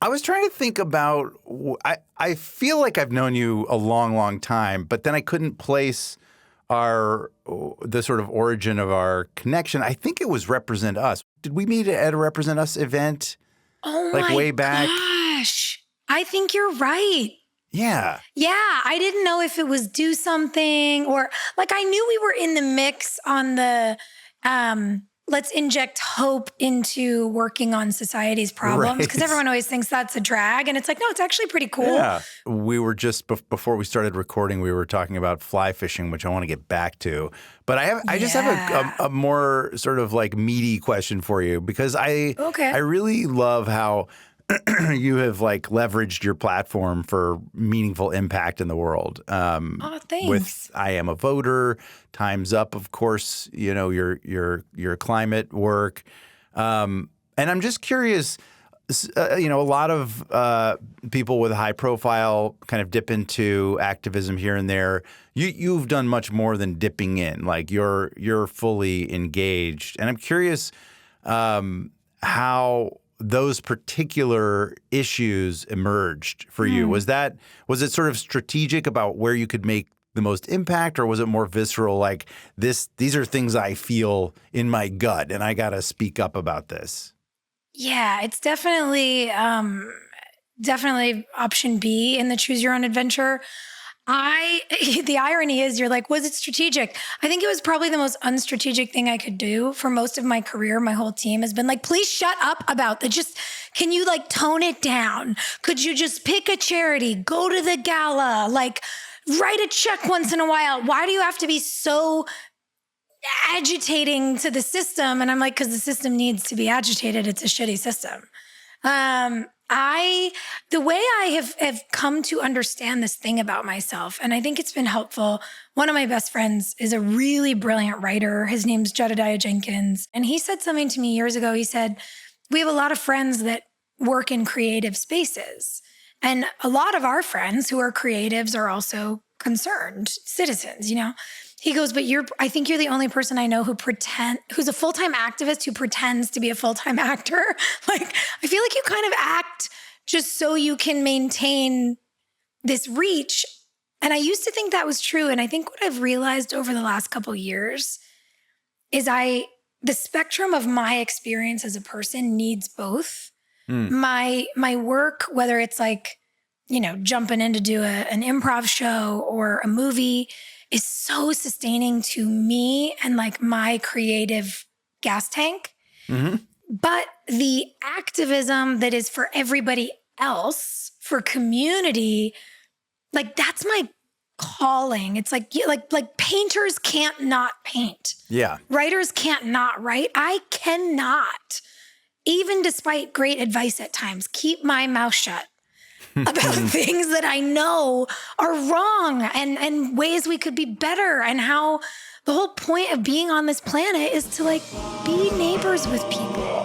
I was trying to think about, I feel like I've known you a long, long time, but then I couldn't place the sort of origin of our connection. I think it was Represent Us. Did we meet at a Represent Us event? Oh like my way back? gosh. I think you're right. Yeah. Yeah. I didn't know if it was Do Something or like I knew we were in the mix on the let's inject hope into working on society's problems because everyone always thinks that's a drag. And it's like, no, it's actually pretty cool. Yeah. We were just before we started recording, we were talking about fly fishing, which I want to get back to. But I just have a more sort of like meaty question for you because I really love how you have like leveraged your platform for meaningful impact in the world. Thanks. With I Am a Voter, Time's Up, of course, you know, your climate work. And I'm just curious, you know, a lot of people with high profile kind of dip into activism here and there. You've done much more than dipping in. Like you're fully engaged. And I'm curious how those particular issues emerged for you. Was it sort of strategic about where you could make the most impact, or was it more visceral, like these are things I feel in my gut and I got to speak up about this? Yeah, it's definitely option B in the choose your own adventure. The irony is you're like, was it strategic? I think it was probably the most unstrategic thing I could do for most of my career. My whole team has been like, please shut up about that. Just, can you like tone it down? Could you just pick a charity, go to the gala, like write a check once in a while? Why do you have to be so agitating to the system? And I'm like, because the system needs to be agitated. It's a shitty system. The way I have come to understand this thing about myself, and I think it's been helpful. One of my best friends is a really brilliant writer. His name's Jedediah Jenkins. And he said something to me years ago. He said, we have a lot of friends that work in creative spaces. And a lot of our friends who are creatives are also concerned citizens, you know? He goes, but I think you're the only person I know who's a full-time activist who pretends to be a full-time actor. Like, I feel like you kind of act just so you can maintain this reach. And I used to think that was true. And I think what I've realized over the last couple of years is the spectrum of my experience as a person needs both. My work, whether it's like, you know, jumping in to do an improv show or a movie, is so sustaining to me and like my creative gas tank. Mm-hmm. But the activism that is for everybody else, for community, like that's my calling. It's like painters can't not paint. Yeah. Writers can't not write. I cannot, even despite great advice at times, keep my mouth shut about things that I know are wrong and ways we could be better, and how the whole point of being on this planet is to like be neighbors with people.